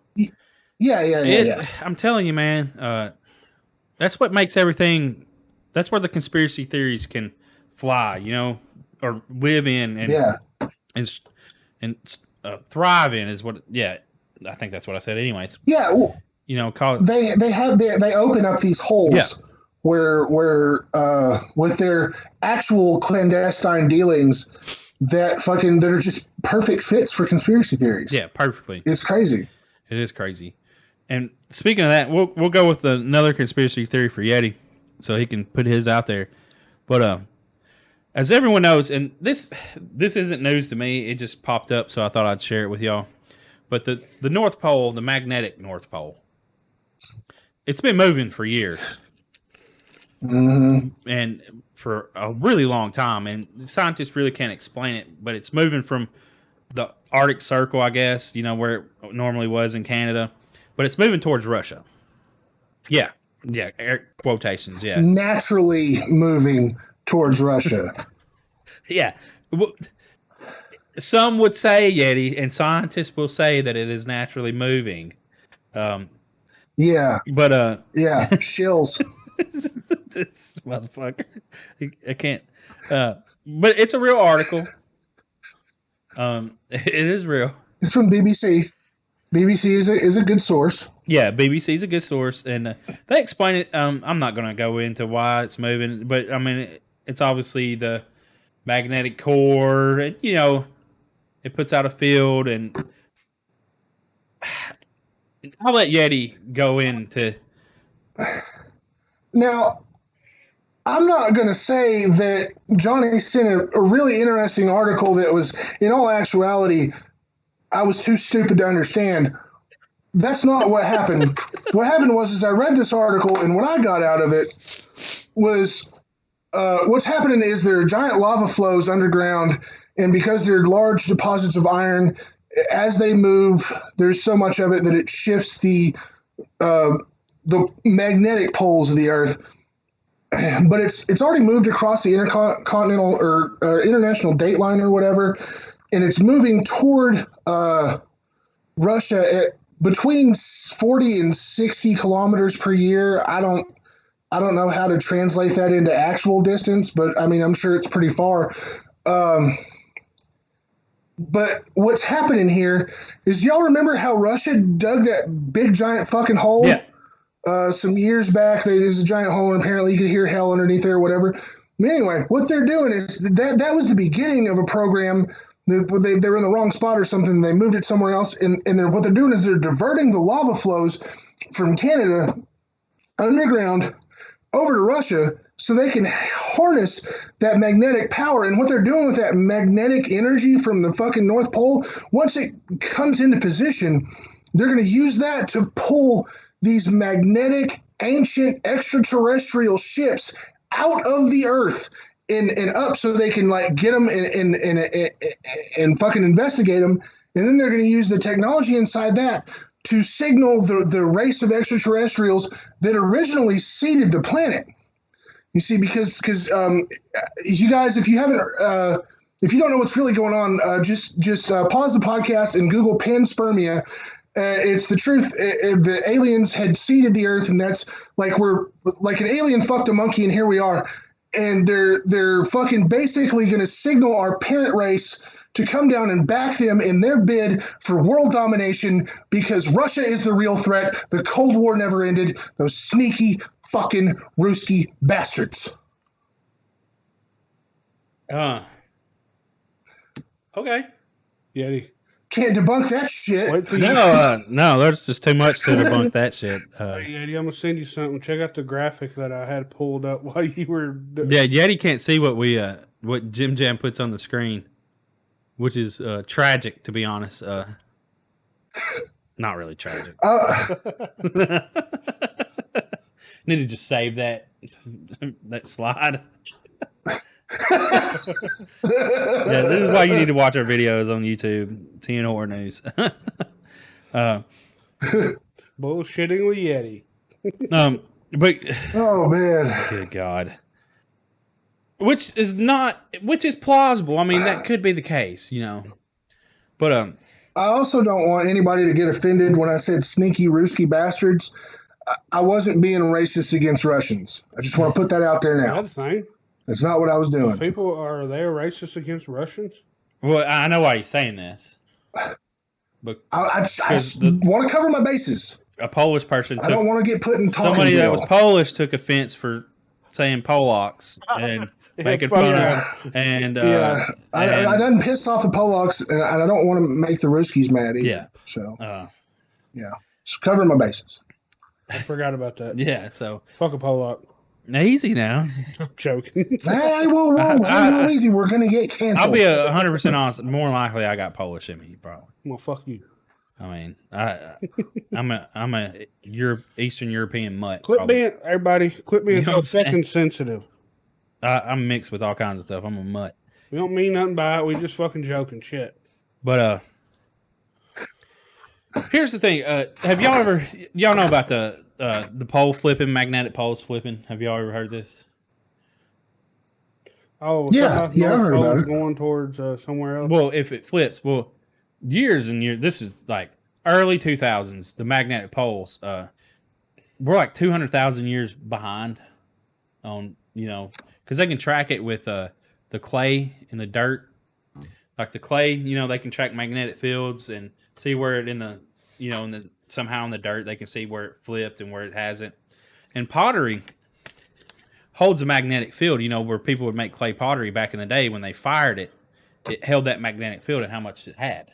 Yeah. I'm telling you, man, that's what makes everything. That's where the conspiracy theories can fly, you know, or live in and thrive in is what. Yeah, I think that's what I said. Anyways, Yeah, well, you know, call it. they open up these holes where with their actual clandestine dealings that are just perfect fits for conspiracy theories. Yeah, perfectly. It's crazy. It is crazy. And speaking of that, we'll go with another conspiracy theory for Yeti, so he can put his out there. But as everyone knows, and this isn't news to me, it just popped up, so I thought I'd share it with y'all. But the North Pole, the magnetic North Pole, it's been moving for years, and for a really long time, and scientists really can't explain it. But it's moving from the Arctic Circle, I guess, you know, where it normally was in Canada. But it's moving towards Russia. Yeah, air quotations, yeah. Naturally moving towards Russia. Yeah. Some would say, Yeti, and scientists will say that it is naturally moving. Yeah. But yeah, shills. This motherfucker. I can't. But it's a real article. It is real. It's from BBC. BBC is a good source. Yeah, BBC is a good source, and they explain it. I'm not going to go into why it's moving, but I mean, it's obviously the magnetic core. And, you know, it puts out a field, and I'll let Yeti go into. Now, I'm not going to say that Johnny sent a really interesting article that was, in all actuality, I was too stupid to understand. That's not what happened. What happened was I read this article, and what I got out of it was what's happening is there are giant lava flows underground, and because they're large deposits of iron, as they move, there's so much of it that it shifts the magnetic poles of the Earth. But it's already moved across the intercontinental or international date line or whatever, and it's moving toward Russia at between 40 and 60 kilometers per year. I don't know how to translate that into actual distance, but I mean, I'm sure it's pretty far. But what's happening here is, y'all remember how Russia dug that big giant fucking hole? Yeah. Some years back, there's a giant hole, and apparently you could hear hell underneath there or whatever. But anyway, what they're doing is that was the beginning of a program. They were in the wrong spot or something. They moved it somewhere else, and what they're doing is they're diverting the lava flows from Canada underground over to Russia so they can harness that magnetic power. And what they're doing with that magnetic energy from the fucking North Pole, once it comes into position, they're going to use that to pull these magnetic, ancient, extraterrestrial ships out of the Earth and up so they can like get them and fucking investigate them. And then they're going to use the technology inside that to signal the race of extraterrestrials that originally seeded the planet. You see, because you guys, if you haven't, if you don't know what's really going on, just pause the podcast and Google panspermia. It's the truth. The aliens had seeded the Earth, and that's like we're like an alien fucked a monkey, and here we are. And they're fucking basically going to signal our parent race to come down and back them in their bid for world domination, because Russia is the real threat. The Cold War never ended. Those sneaky fucking Ruski bastards. Okay. Yeti. Can't debunk that shit. Wait till No, there's just too much to debunk that shit. Hey, Yeti, I'm gonna send you something. Check out the graphic that I had pulled up while you were. Yeah, Yeti can't see what Jim Jam puts on the screen, which is tragic, to be honest. Not really tragic. Need to just save that slide. Yes, this is why you need to watch our videos on YouTube. TN Horror News. Bullshitting with Yeti. But Oh man. good God. Which is plausible. I mean, that could be the case, you know. But I also don't want anybody to get offended when I said sneaky Ruski bastards. I wasn't being racist against Russians. I just want to put that out there now. That's the thing. That's not what I was doing. People are they racist against Russians? well, I know why he's saying this. But I just want to cover my bases. a Polish person I don't took want to get put in talking somebody that jail. was Polish took offense for saying Polacks and making fun of and Yeah, I done pissed off the Polacks, and I don't want to make the Ruskies mad either. Yeah. So, uh, just covering my bases. I forgot about that. yeah. So Fuck a Polak. easy now. I'm joking. Hey, whoa, easy. We're going to get canceled. I'll be 100% honest. More likely, I got Polish in me, probably. Well, fuck you. I mean, I'm a Eastern European mutt. Quit probably. being You know so what I'm saying? fucking sensitive. I'm mixed with all kinds of stuff. I'm a mutt. We don't mean nothing by it. We just fucking joking shit. But here's the thing. Have y'all know about the pole flipping, magnetic poles flipping? Have y'all ever heard this? Oh, Yeah, something I've heard about Pole's it. going towards somewhere else. Well, if it flips, years and years. This is like early 2000s. The magnetic poles. We're like 200,000 years behind on because they can track it with the clay and the dirt. Like the clay, they can track magnetic fields and see where it somehow in the dirt they can see where it flipped and where it hasn't. And pottery holds a magnetic field. Where people would make clay pottery back in the day when they fired it, it held that magnetic field and how much it had.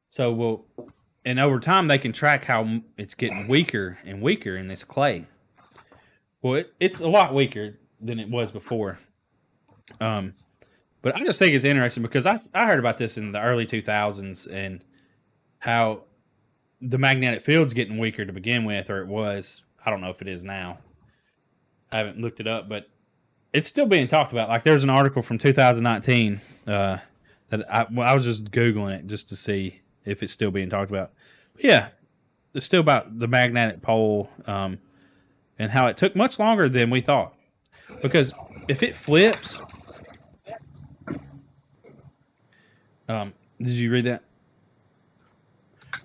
So and over time they can track how it's getting weaker and weaker in this clay. Well, it's a lot weaker than it was before. But I just think it's interesting because I heard about this in the early 2000s and how the magnetic field's getting weaker to begin with, or it was. I don't know if it is now. I haven't looked it up, but it's still being talked about. Like there's an article from 2019 that I was just Googling it just to see if it's still being talked about. But yeah, it's still about the magnetic pole and how it took much longer than we thought. Because if it flips, did you read that?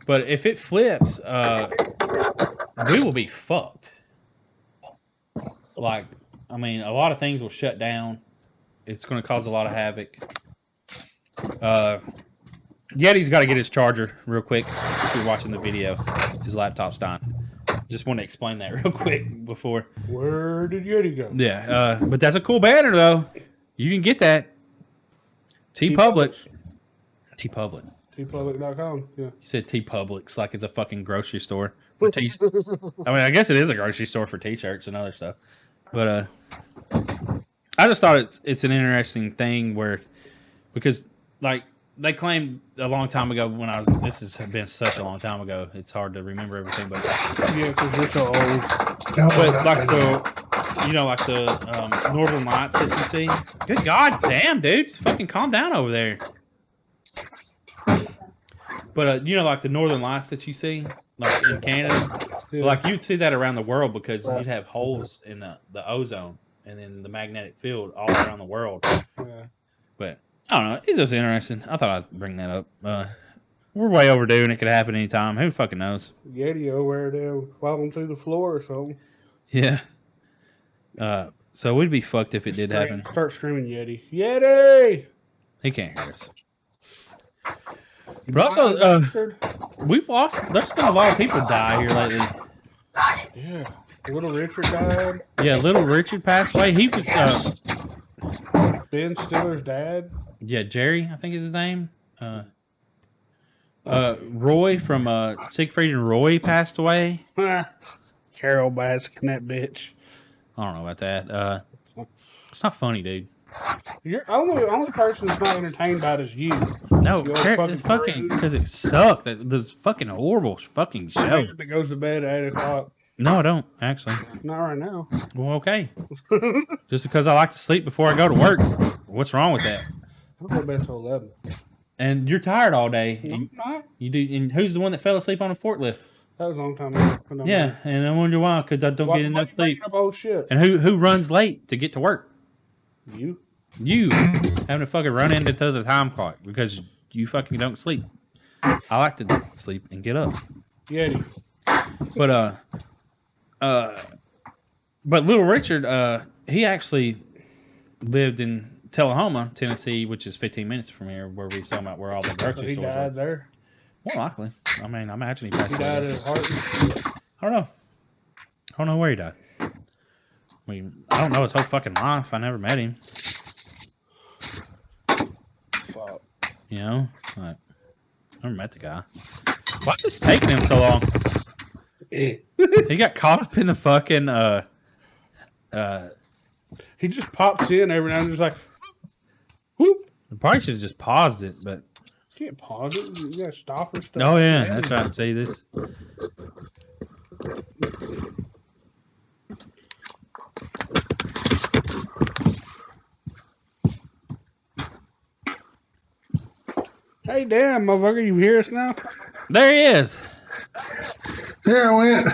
But if it flips, we will be fucked. Like, I mean, a lot of things will shut down. It's going to cause a lot of havoc. Yeti's got to get his charger real quick. If you're watching the video, his laptop's dying. Just want to explain that real quick before. Where did Yeti go? Yeah, but that's a cool banner though. You can get that. TeePublic. TeePublic. TeePublic.com. Yeah. You said TeePublic's like it's a fucking grocery store for I mean, I guess it is a grocery store for t-shirts and other stuff. But I just thought it's an interesting thing because like they claimed a long time ago this has been such a long time ago. It's hard to remember everything, but Yeah, because you're so old. but like the Northern Lights that you see. Good God damn, dude. Fucking calm down over there. But like the Northern Lights that you see, like in Canada, Yeah. like you'd see that around the world because you'd have holes in the ozone and then the magnetic field all around the world. Yeah. But I don't know. It's just interesting. I thought I'd bring that up. We're way overdue and it could happen anytime. Who fucking knows? Yeti over there falling through the floor or something. Yeah. So we'd be fucked if it did happen. Start screaming Yeti. Yeti! He can't hear us. But also, we've lost. There's been a lot of people die here lately. Yeah. Little Richard died. Yeah, little Richard passed away. He was, Ben Stiller's dad. yeah, Jerry, I think is his name. Roy from Siegfried and Roy passed away. Carol Baskin, that bitch. I don't know about that. It's not funny, dude. You're only person that's not entertained by it is you. No, You old it's fucking fucking because it sucked. This fucking horrible fucking show. That goes to bed at 8 o'clock. No, I don't actually. Not right now. Well, okay. Just because I like to sleep before I go to work. What's wrong with that? I'll go to bed till 11. And you're tired all day. No, I'm not. You do. And who's the one that fell asleep on a forklift? That was a long time ago. Yeah, and I wonder why, because I don't get enough sleep. Up old shit? And who runs late to get to work? You. You having to fucking run into the time clock because you fucking don't sleep. I like to sleep and get up. Yeti. But Little Richard, he actually lived in Tullahoma, Tennessee, which is 15 minutes from here, where we saw about where all the grocery He stores died were. there. More likely. I mean, I imagine he passed He away. died at his heart. I don't know where he died. I mean, I don't know his whole fucking life. I never met him. Fuck. You know? Like, I never met the guy. Why's this taking him so long? He got caught up in the fucking He just pops in every now and then, just like, whoop. probably should have just paused it, but You can't pause it. You gotta stop or stuff. oh yeah, that's right. See this? Hey, damn, motherfucker, you hear us now? There he is. There I went.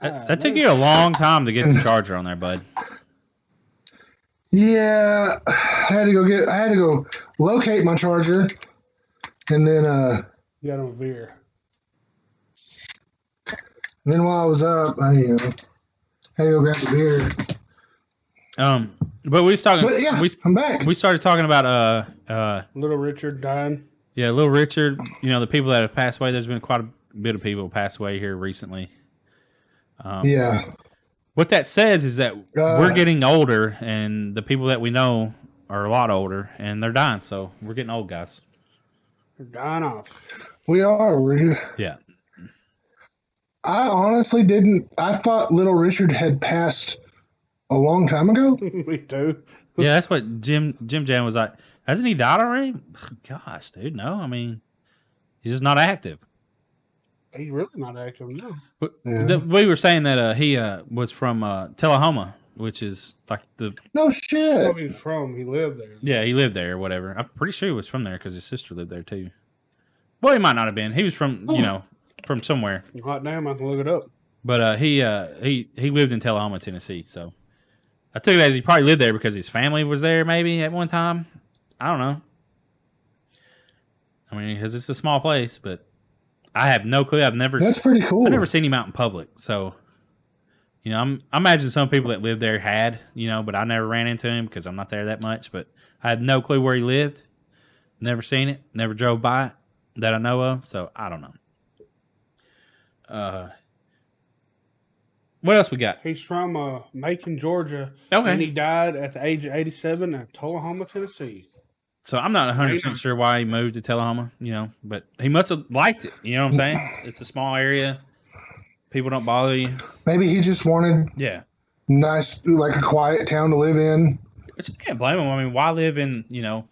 That took you a long time to get the charger on there, bud. Yeah, I had to go locate my charger, and then You got him a beer. while I was up, I had to go grab the beer. But we was talking. But yeah, I'm back. We started talking about Little Richard dying. yeah, Little Richard. You know, the people that have passed away. There's been quite a bit of people pass away here recently. Yeah. What that says is that we're getting older, and the people that we know are a lot older, and they're dying. So we're getting old, guys. They're dying off. We are. Yeah. I honestly didn't. I thought Little Richard had passed a long time ago. Me too. Yeah, that's what Jim Jam was like. Hasn't he died already? Gosh, dude, no. I mean, he's just not active. He's really not active now. But Yeah. we were saying that he was from Tullahoma, which is like the No shit. Where he's from, he lived there. yeah, he lived there or whatever. I'm pretty sure he was from there because his sister lived there too. Well, he might not have been. He was from from somewhere. Hot damn, I can look it up. But he lived in Tullahoma, Tennessee. So I took it as he probably lived there because his family was there maybe at one time. I don't know. I mean, because it's a small place, but I have no clue. That's pretty cool. I've never seen him out in public. So, you know, I imagine some people that lived there had, but I never ran into him because I'm not there that much. But I had no clue where he lived. Never seen it. Never drove by it that I know of. So I don't know. What else we got? He's from Macon, Georgia. Okay. And he died at the age of 87 in Tullahoma, Tennessee. So I'm not 100% sure why he moved to Tullahoma, but he must have liked it. You know what I'm saying? It's a small area. People don't bother you. Maybe he just wanted Yeah. nice, like a quiet town to live in. Which I can't blame him. I mean, why live in, if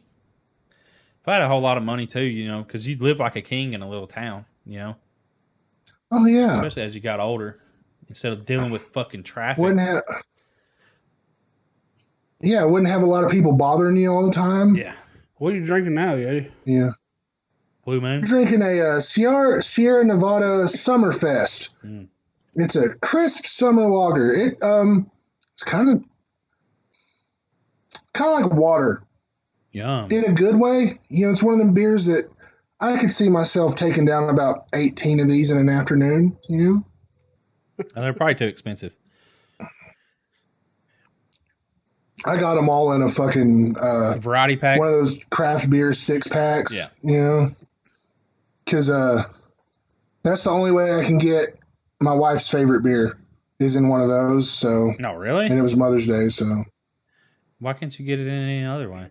I had a whole lot of money too, because you'd live like a king in a little town, Oh yeah. especially as you got older, instead of dealing with fucking traffic. Wouldn't have a lot of people bothering you all the time. Yeah. What are you drinking now, Yeti? Yeah. Blue Moon? I'm drinking a Sierra Nevada Summerfest. Mm. It's a crisp summer lager. It's kind of like water Yum. in a good way. It's one of them beers that I could see myself taking down about 18 of these in an afternoon. Oh, they're probably too expensive. I got them all in a fucking A variety pack? one of those craft beer 6-packs. Yeah. Because that's the only way I can get my wife's favorite beer is in one of those. So, No, really? and it was Mother's Day, so Why can't you get it in any other way?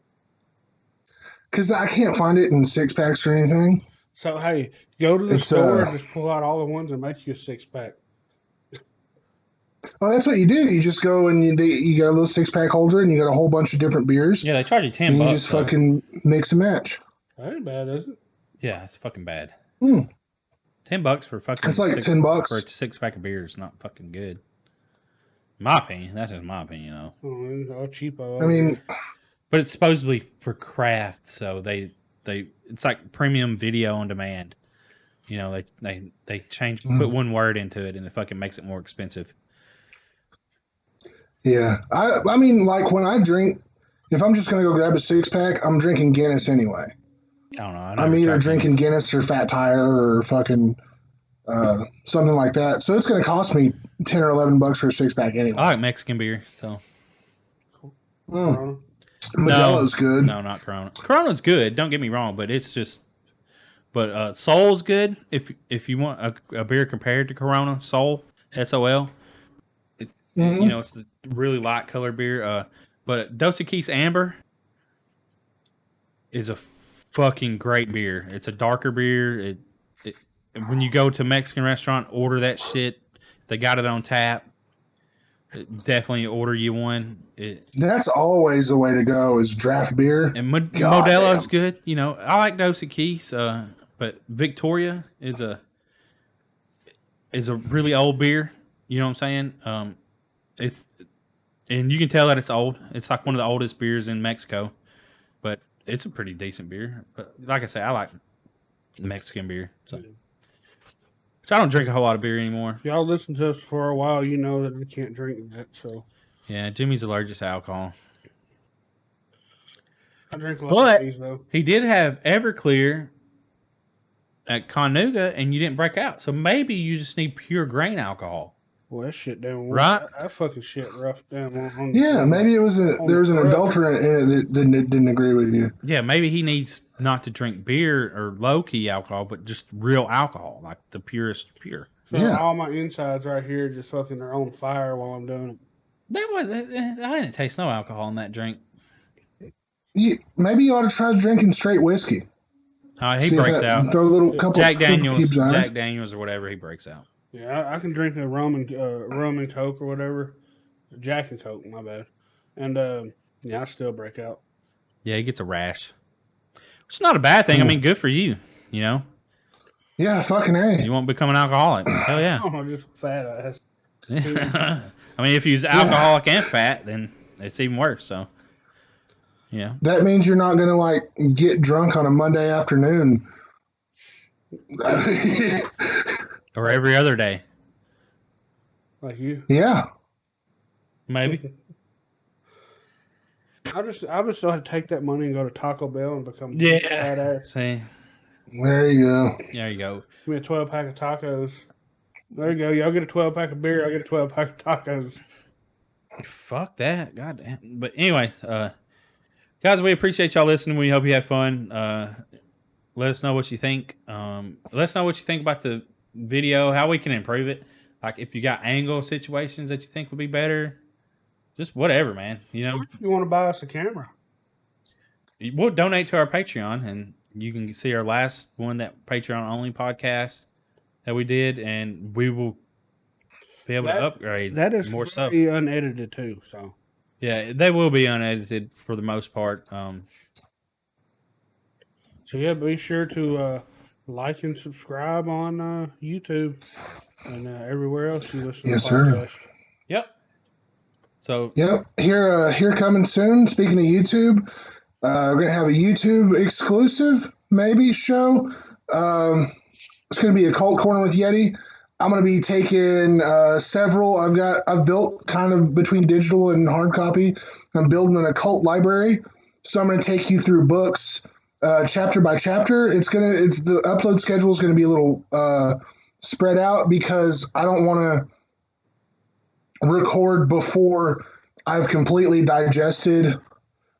because I can't find it in 6-packs or anything. So, hey, go to the It's, store and just pull out all the ones and make you a 6-pack. Oh, that's what you do. You just go and you got a little 6-pack holder and you got a whole bunch of different beers. Yeah, they charge you $10. And you just though. fucking mix and match. That ain't bad, is it? Yeah, it's fucking bad. Mm. $10 for fucking. It's like $10 $10 for a 6-pack of beer is not fucking good. My opinion. That's just my opinion, you know. Oh, cheapo. I mean, But it's supposedly for craft, so they it's like premium video on demand. You know, they put one word into it and it fucking makes it more expensive. yeah. I mean, like when I drink, if I'm just gonna go grab a 6-pack, I'm drinking Guinness anyway. I don't know. I'm either drinking Guinness or Fat Tire or fucking something like that. So it's gonna cost me $10 or $11 for a 6-pack anyway. I like Mexican beer, so. Modelo's good. No, not Corona. Corona's good. Don't get me wrong, but it's just. But Sol's good. If you want a beer compared to Corona, Sol, SOL. You know, it's the really light colored beer. But Dos Equis Amber is a fucking great beer. It's a darker beer. When you go to a Mexican restaurant, order that shit. They got it on tap. Definitely order you one. That's always the way to go is draft beer. And Modelo's good. You know, I like Dos Equis, but Victoria is a really old beer. You know what I'm saying? And you can tell that it's old. It's like one of the oldest beers in Mexico, but it's a pretty decent beer. But like I say, I like Mexican beer. So I don't drink a whole lot of beer anymore. If y'all listen to us for a while, you know that we can't drink that. So yeah, Jimmy's allergic to alcohol. I drink a lot of these though. He did have Everclear at Conuga, and you didn't break out. So maybe you just need pure grain alcohol. Well, that shit down. Right? That fucking shit rough down. Yeah, maybe it was there was an adulterant in it that didn't agree with you. Yeah, maybe he needs not to drink beer or low key alcohol, but just real alcohol, like the purest pure. So yeah. All my insides right here just fucking are on fire while I'm doing it. I didn't taste no alcohol in that drink. Maybe you ought to try drinking straight whiskey. He breaks out. Throw a little couple Jack Daniels or whatever. He breaks out. Yeah, I can drink a rum and Coke or whatever. Jack and Coke, my bad. And yeah, I still break out. Yeah, he gets a rash. It's not a bad thing. I mean, good for you. You know. Yeah, fucking A. You won't become an alcoholic. Hell yeah. Oh, just fat ass. I mean, if you're alcoholic and fat, then it's even worse. So. Yeah. That means you're not gonna like get drunk on a Monday afternoon. Or every other day. Like you? Yeah. Maybe. I would still have to take that money and go to Taco Bell and become a badass. See. There you go. There you go. Give me a 12-pack of tacos. There you go. Y'all get a 12-pack of beer. I'll get a 12-pack of tacos. Fuck that. God damn. But anyways, guys, we appreciate y'all listening. We hope you had fun. Let us know what you think. Let us know what you think about the video, how we can improve it. Like if you got angle situations that you think would be better, just whatever, man. You know, if you want to buy us a camera, we'll donate to our Patreon, and you can see our last one, that Patreon only podcast that we did, and we will be able to upgrade that is more stuff. Unedited too, so yeah, they will be unedited for the most part. So yeah, be sure to like and subscribe on YouTube and everywhere else you listen to podcasts. Sir. Yep. So here coming soon. Speaking of YouTube, we're gonna have a YouTube exclusive maybe show. It's gonna be a Cult Corner with Yeti. I'm gonna be taking several. I've built kind of between digital and hard copy. I'm building an occult library, so I'm gonna take you through books. Chapter by chapter. The upload schedule is going to be a little spread out because I don't want to record before I've completely digested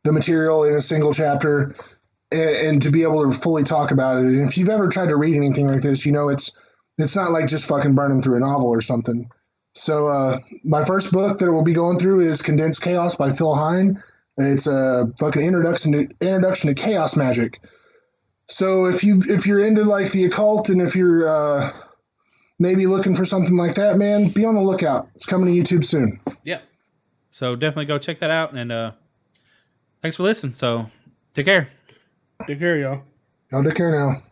the material in a single chapter and to be able to fully talk about it. And if you've ever tried to read anything like this, you know it's not like just fucking burning through a novel or something. So my first book that we'll be going through is Condensed Chaos by Phil Hine. It's a fucking introduction to chaos magic. So if you're into like the occult and if you're maybe looking for something like that, man, be on the lookout. It's coming to YouTube soon. Yeah. So definitely go check that out, and thanks for listening. So take care. Take care, y'all. Y'all take care now.